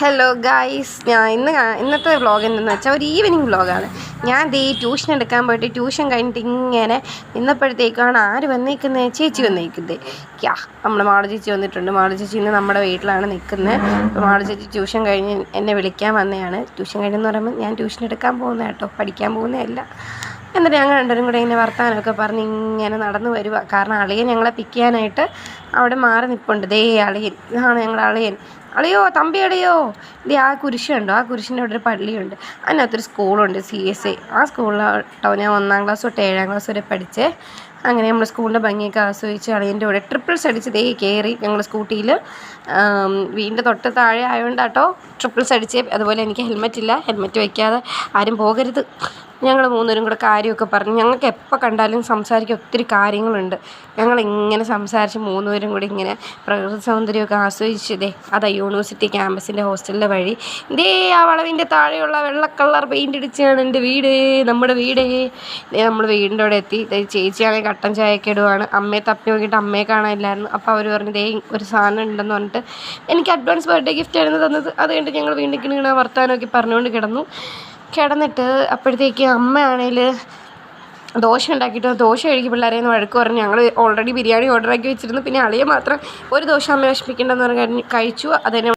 Hello guys, ഇന്നത്തെ vlog എന്തെന്ന് വെച്ചാൽ ഒരു ഈവനിങ് വ്ളോഗാണ്. ഞാൻ ട്യൂഷൻ എടുക്കാൻ പോയിട്ട് ട്യൂഷൻ കഴിഞ്ഞിട്ട് ഇങ്ങനെ നിന്നപ്പോഴത്തേക്കാണ് ആര് വന്നേക്കുന്നത്, ചേച്ചി വന്നേക്കുന്നത്. നമ്മുടെ മാളു ചേച്ചി വന്നിട്ടുണ്ട്. മാളു ചേച്ചി ഇന്ന് നമ്മുടെ വീട്ടിലാണ് നിൽക്കുന്നത്. അപ്പോൾ മാളു ചേച്ചി ട്യൂഷൻ കഴിഞ്ഞ് എന്നെ വിളിക്കാൻ വന്നതാണ്. ട്യൂഷൻ കഴിഞ്ഞെന്ന് പറയുമ്പോൾ ഞാൻ ട്യൂഷൻ എടുക്കാൻ പോകുന്ന കേട്ടോ, പഠിക്കാൻ പോകുന്നതല്ല. എന്നിട്ട് ഞങ്ങൾ രണ്ടുപേരും കൂടെ ഇങ്ങനെ വർത്താനമൊക്കെ പറഞ്ഞ് ഇങ്ങനെ നടന്നു വരിക. കാരണം അളിയൻ ഞങ്ങളെ പിക്ക് ചെയ്യാനായിട്ട് അവിടെ മാറി നിൽപ്പുണ്ട്. അളിയൻ, ഇതാണ് ഞങ്ങളുടെ അളിയൻ. അളിയോ, തമ്പി അളിയോ, ആ കുരിശുണ്ടോ, ആ കുരിശിൻ്റെ അവിടെ ഒരു പള്ളിയുണ്ട്, അതിനകത്തൊരു സ്കൂളുണ്ട്, CSI. ആ സ്കൂളിലാട്ടോ ഞാൻ 1ാം ക്ലാസ് തൊട്ട് 7ാം ക്ലാസ് വരെ പഠിച്ചേ. അങ്ങനെ നമ്മൾ സ്കൂളിൻ്റെ ഭംഗിയൊക്കെ ആസ്വദിച്ച് അളിയൻ്റെ കൂടെ ട്രിപ്പിൾസ് അടിച്ച് കയറി ഞങ്ങൾ സ്കൂട്ടിയിൽ. വീടിൻ്റെ തൊട്ട് താഴെ ആയതുകൊണ്ടാട്ടോ ട്രിപ്പിൾസ് അടിച്ചേ. അതുപോലെ എനിക്ക് ഹെൽമെറ്റ് വയ്ക്കാതെ ആരും പോകരുത്. ഞങ്ങൾ മൂന്നുപേരും കൂടെ കാര്യമൊക്കെ പറഞ്ഞ്, ഞങ്ങൾക്ക് എപ്പോൾ കണ്ടാലും സംസാരിക്കാൻ ഒത്തിരി കാര്യങ്ങളുണ്ട്. ഞങ്ങളിങ്ങനെ സംസാരിച്ച് മൂന്നുപേരും കൂടി ഇങ്ങനെ പ്രകൃതി സൗന്ദര്യമൊക്കെ ആസ്വദിച്ചതേ. അതാ യൂണിവേഴ്സിറ്റി ക്യാമ്പസിൻ്റെ ഹോസ്റ്റലിലെ വഴി. ആ വളവിൻ്റെ താഴെയുള്ള വെള്ള കളർ പെയിൻ്റ് അടിച്ചാണ് എൻ്റെ വീട്, നമ്മുടെ വീടേ. നമ്മൾ വീടിൻ്റെ അവിടെ എത്തി. ചേച്ചിയാണെങ്കിൽ കട്ടൻ ചായയൊക്കെ ഇടുവാണ്. അമ്മയെ തപ്പി നോക്കിയിട്ട് അമ്മയെ കാണാനില്ലായിരുന്നു. അപ്പോൾ അവർ പറഞ്ഞു ഒരു സാധനം ഉണ്ടെന്ന് പറഞ്ഞിട്ട് എനിക്ക് അഡ്വാൻസ് ബർത്ത്ഡേ ഗിഫ്റ്റായിരുന്നു തന്നത്. അത് കഴിഞ്ഞിട്ട് ഞങ്ങൾ വീണ്ടും ഇങ്ങനെ വർത്താനമൊക്കെ പറഞ്ഞുകൊണ്ട് കിടന്നിട്ട് അപ്പോഴത്തേക്ക് അമ്മയാണെങ്കിൽ ദോശ ഉണ്ടാക്കിയിട്ട് ദോശ കഴിക്കും പിള്ളേരെന്ന് വഴക്ക് പറഞ്ഞ്. ഞങ്ങൾ ഓൾറെഡി ബിരിയാണി ഓർഡറാക്കി വെച്ചിരുന്നു. പിന്നെ അളിയെ മാത്രം ഒരു ദോശ അമ്മ വിഷമിക്കേണ്ടെന്ന് പറഞ്ഞ് കഴിച്ചു. അതിനെ